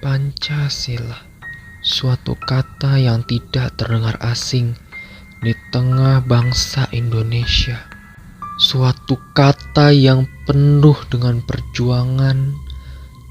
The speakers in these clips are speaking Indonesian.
Pancasila, suatu kata yang tidak terdengar asing di tengah bangsa Indonesia. Suatu kata yang penuh dengan perjuangan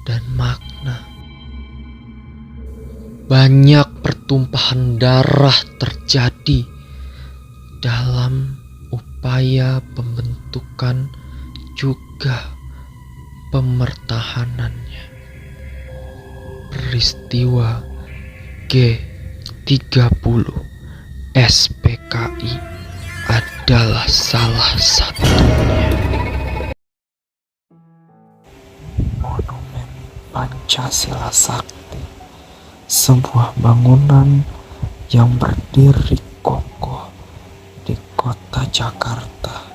dan makna. Banyak pertumpahan darah terjadi dalam upaya pembentukan juga pemertahanannya. Peristiwa G30 SPKI adalah salah satunya. Monumen Pancasila Sakti, sebuah bangunan yang berdiri kokoh di kota Jakarta.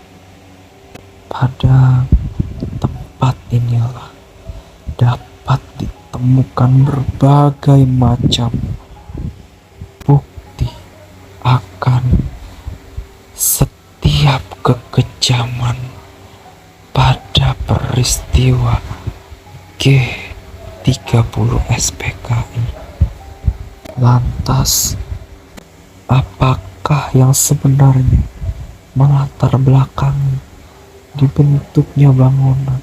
Pada tempat inilah dapat ditemukan berbagai macam bukti akan setiap kekejaman pada peristiwa G30 SPKI. Lantas, apakah yang sebenarnya melatar belakangi dibentuknya bangunan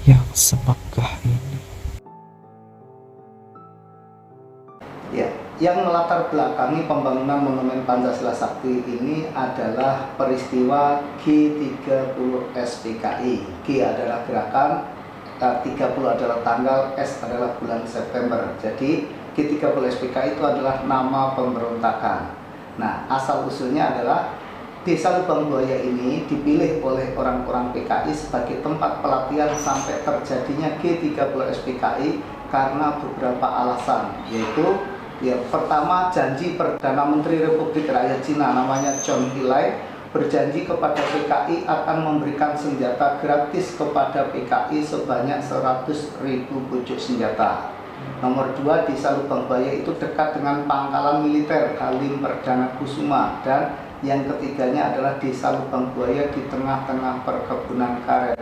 yang semegah ini? Ya, yang melatar belakangi pembangunan Monumen Pancasila Sakti ini adalah peristiwa G30 SPKI. G adalah gerakan, 30 adalah tanggal, S adalah bulan September. Jadi G30 SPKI itu adalah nama pemberontakan. Nah, asal usulnya adalah Desa Lubang Buaya ini dipilih oleh orang-orang PKI sebagai tempat pelatihan sampai terjadinya G30 SPKI karena beberapa alasan, yaitu pertama, janji Perdana Menteri Republik Rakyat Cina namanya Zhou Enlai berjanji kepada PKI akan memberikan senjata gratis kepada PKI sebanyak 100.000 pucuk senjata. Nomor 2, Desa Lubang Buaya itu dekat dengan pangkalan militer Halim Perdana Kusuma, dan yang ketiganya adalah Desa Lubang Buaya di tengah-tengah perkebunan karet.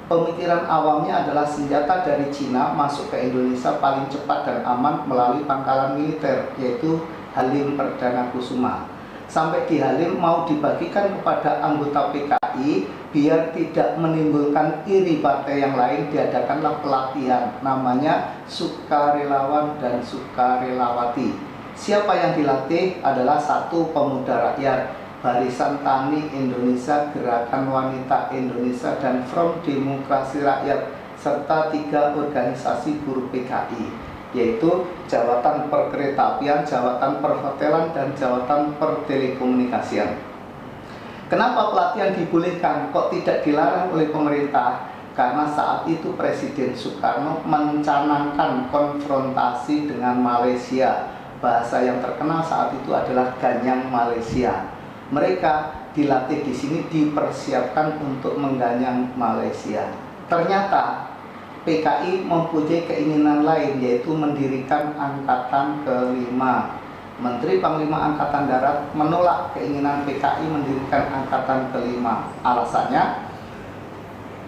Pemikiran awamnya adalah senjata dari Cina masuk ke Indonesia paling cepat dan aman melalui pangkalan militer, yaitu Halim Perdana Kusuma. Sampai di Halim mau dibagikan kepada anggota PKI biar tidak menimbulkan iri partai yang lain, diadakanlah pelatihan namanya sukarelawan dan sukarelawati. Siapa yang dilatih adalah 1, pemuda rakyat, Barisan Tani Indonesia, Gerakan Wanita Indonesia, dan Front Demokrasi Rakyat, serta 3 organisasi buruh PKI, yaitu Jawatan Perkeretaapian, Jawatan Perhotelan, dan Jawatan Pertelekomunikasian. Kenapa pelatihan dibolehkan, kok tidak dilarang oleh pemerintah? Karena saat itu Presiden Soekarno mencanangkan konfrontasi dengan Malaysia. Bahasa yang terkenal saat itu adalah Ganyang Malaysia. Mereka dilatih di sini, dipersiapkan untuk mengganyang Malaysia. Ternyata PKI mempunyai keinginan lain, yaitu mendirikan Angkatan Kelima. Menteri Panglima Angkatan Darat menolak keinginan PKI mendirikan Angkatan Kelima. Alasannya,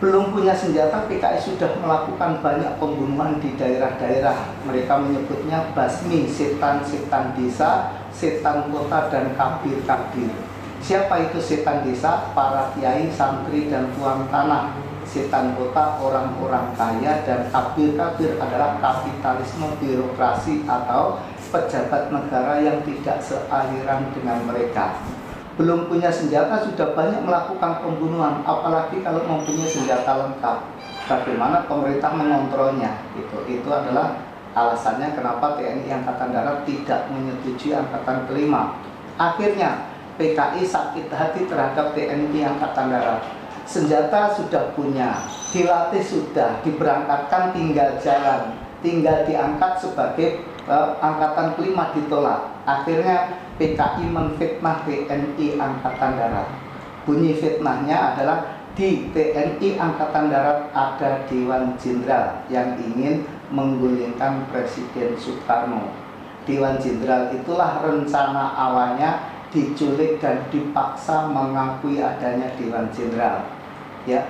belum punya senjata, PKI sudah melakukan banyak pembunuhan di daerah-daerah. Mereka menyebutnya basmi, setan-setan desa, setan kota, dan kabir-kabir. Siapa itu setan desa? Para kiai, santri, dan tuan tanah. Setan kota orang-orang kaya, dan kabir-kabir adalah kapitalisme birokrasi atau pejabat negara yang tidak sealiran dengan mereka. Belum punya senjata sudah banyak melakukan pembunuhan, apalagi kalau mempunyai senjata lengkap. Bagaimana pemerintah mengontrolnya? Itu adalah alasannya kenapa TNI Angkatan Darat tidak menyetujui Angkatan Kelima. Akhirnya PKI sakit hati terhadap TNI Angkatan Darat. Senjata sudah punya, dilatih sudah, diberangkatkan, tinggal jalan, tinggal diangkat sebagai Angkatan Kelima, ditolak. Akhirnya PKI menfitnah TNI Angkatan Darat. Bunyi fitnahnya adalah di TNI Angkatan Darat ada Dewan Jenderal yang ingin menggulingkan Presiden Soekarno. Dewan Jenderal itulah rencana awalnya diculik dan dipaksa mengakui adanya Dewan Jenderal. Ya,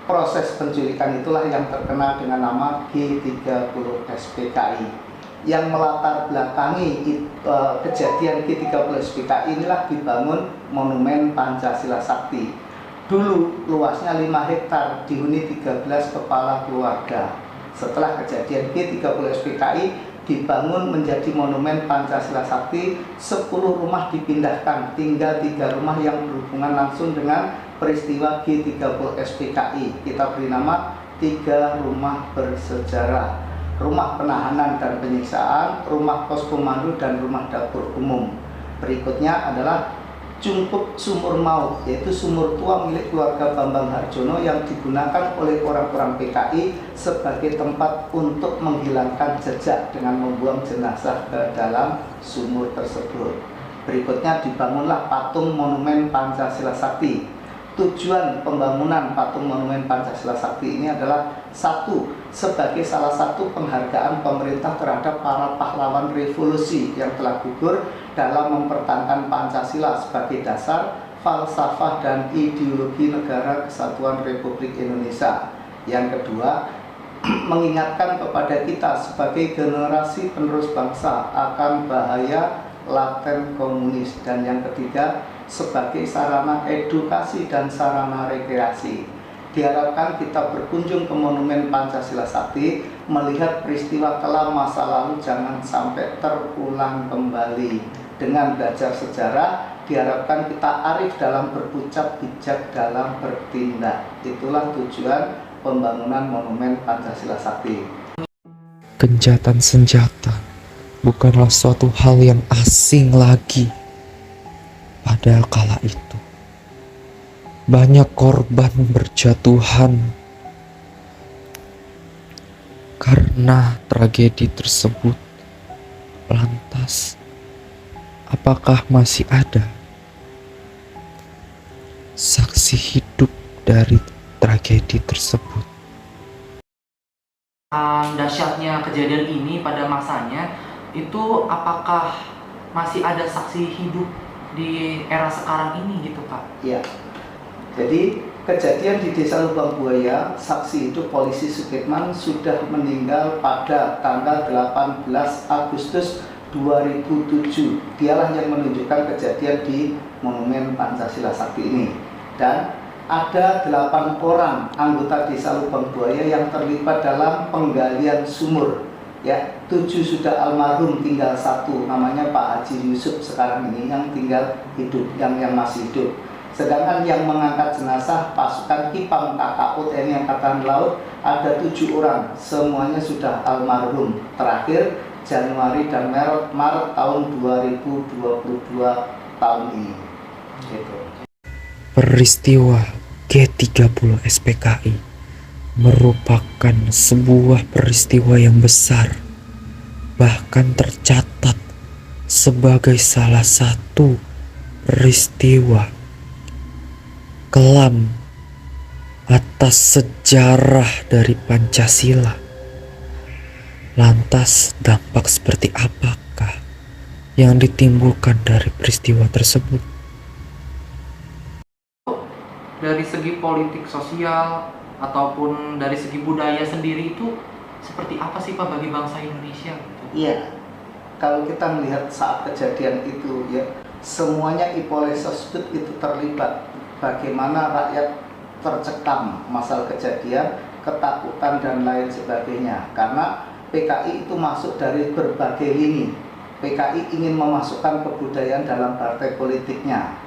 proses penculikan itulah yang terkenal dengan nama G30 SPKI. Yang melatar belakangi kejadian G30 SPKI inilah dibangun Monumen Pancasila Sakti. Dulu luasnya 5 hektar, dihuni 13 kepala keluarga. Setelah kejadian G30 SPKI dibangun menjadi Monumen Pancasila Sakti, 10 rumah dipindahkan, tinggal 3 rumah yang berhubungan langsung dengan peristiwa G30 SPKI. Kita beri nama 3 rumah bersejarah: rumah penahanan dan penyiksaan, rumah pos komando, dan rumah dapur umum. Berikutnya adalah Cungkup Sumur Maut, yaitu sumur tua milik keluarga Bambang Harjono yang digunakan oleh orang-orang PKI sebagai tempat untuk menghilangkan jejak dengan membuang jenazah ke dalam sumur tersebut. Berikutnya dibangunlah patung Monumen Pancasila Sakti. Tujuan pembangunan patung Monumen Pancasila Sakti ini adalah satu, sebagai salah satu penghargaan pemerintah terhadap para pahlawan revolusi yang telah gugur dalam mempertahankan Pancasila sebagai dasar, falsafah, dan ideologi Negara Kesatuan Republik Indonesia. Yang kedua, mengingatkan kepada kita sebagai generasi penerus bangsa akan bahaya laten komunis. Dan yang ketiga, sebagai sarana edukasi dan sarana rekreasi. Diharapkan kita berkunjung ke Monumen Pancasila Sakti, melihat peristiwa kelam masa lalu jangan sampai terulang kembali. Dengan belajar sejarah, diharapkan kita arif dalam berucap, bijak dalam bertindak. Itulah tujuan pembangunan Monumen Pancasila Sakti. Gencatan senjata bukanlah suatu hal yang asing lagi. Padahal kala itu banyak korban berjatuhan karena tragedi tersebut. Lantas, apakah masih ada saksi hidup dari tragedi tersebut? Dahsyatnya kejadian ini pada masanya, itu apakah masih ada saksi hidup di era sekarang ini gitu Pak? Ya, jadi kejadian di Desa Lubang Buaya, saksi hidup Polisi Sukitman sudah meninggal pada tanggal 18 Agustus 2007. Dialah yang menunjukkan kejadian di Monumen Pancasila Sakti ini. Dan ada 8 orang anggota Desa Lubang Buaya yang terlibat dalam penggalian sumur. Ya, 7 sudah almarhum, tinggal 1 namanya Pak Haji Yusuf sekarang ini yang tinggal hidup, yang masih hidup. Sedangkan yang mengangkat jenazah pasukan Kipam KKU TNI Angkatan Laut ada 7 orang, semuanya sudah almarhum. Terakhir Januari dan Maret tahun 2022 tahun ini. Gitu. Peristiwa G30 SPKI merupakan sebuah peristiwa yang besar, bahkan tercatat sebagai salah satu peristiwa kelam atas sejarah dari Pancasila. Lantas dampak seperti apakah yang ditimbulkan dari peristiwa tersebut? Dari segi politik sosial ataupun dari segi budaya sendiri itu seperti apa sih Pak bagi bangsa Indonesia? Iya, kalau kita melihat saat kejadian itu ya, semuanya Ipolesos itu terlibat. Bagaimana rakyat tercekam masalah kejadian, ketakutan dan lain sebagainya. Karena PKI itu masuk dari berbagai lini. PKI ingin memasukkan kebudayaan dalam partai politiknya.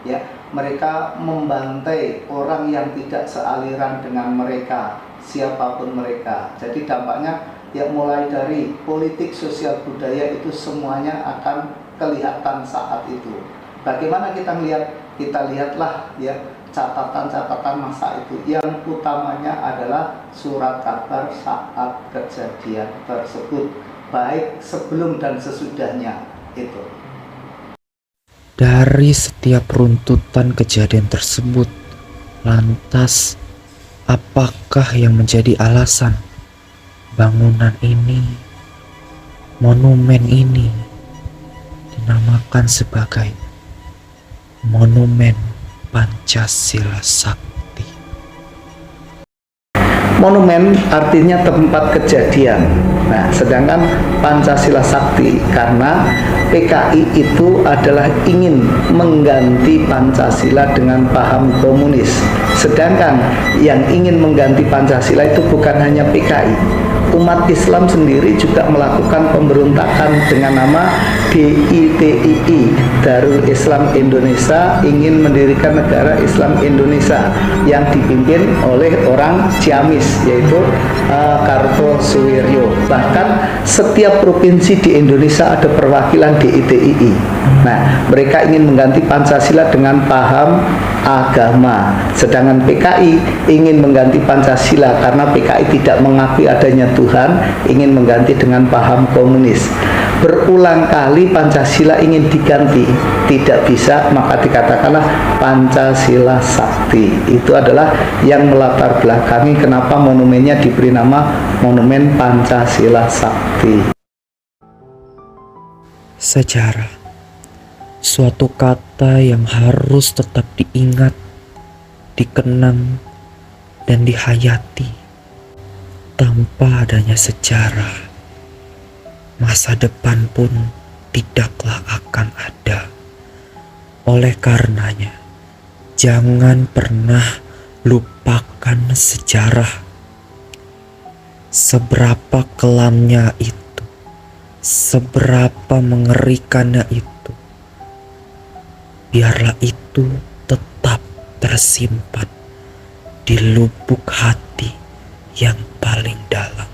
Ya, mereka membantai orang yang tidak sealiran dengan mereka, siapapun mereka. Jadi dampaknya ya mulai dari politik, sosial, budaya itu semuanya akan kelihatan saat itu. Bagaimana kita melihat? Kita lihatlah ya catatan-catatan masa itu. Yang utamanya adalah surat kabar saat kejadian tersebut, baik sebelum dan sesudahnya itu. Dari setiap runtutan kejadian tersebut, lantas apakah yang menjadi alasan bangunan ini, monumen ini dinamakan sebagai Monumen Pancasila Sakti? Monumen artinya tempat kejadian. Nah, sedangkan Pancasila Sakti karena PKI itu adalah ingin mengganti Pancasila dengan paham komunis. Sedangkan yang ingin mengganti Pancasila itu bukan hanya PKI. Umat Islam sendiri juga melakukan pemberontakan dengan nama DITII, Darul Islam Indonesia, ingin mendirikan negara Islam Indonesia yang dipimpin oleh orang Ciamis, yaitu Kartosuwiryo. Bahkan setiap provinsi di Indonesia ada perwakilan DITII. Nah, mereka ingin mengganti Pancasila dengan paham agama, sedangkan PKI ingin mengganti Pancasila karena PKI tidak mengakui adanya Tuhan, ingin mengganti dengan paham komunis. Berulang kali Pancasila ingin diganti, tidak bisa, maka dikatakanlah Pancasila Sakti. Itu adalah yang melatar belakangi kenapa monumennya diberi nama Monumen Pancasila Sakti. Sejarah, suatu kata yang harus tetap diingat, dikenang, dan dihayati. Tanpa adanya sejarah, masa depan pun tidaklah akan ada. Oleh karenanya, jangan pernah lupakan sejarah. Seberapa kelamnya itu, seberapa mengerikannya itu, biarlah itu tetap tersimpan di lubuk hati yang paling dalam.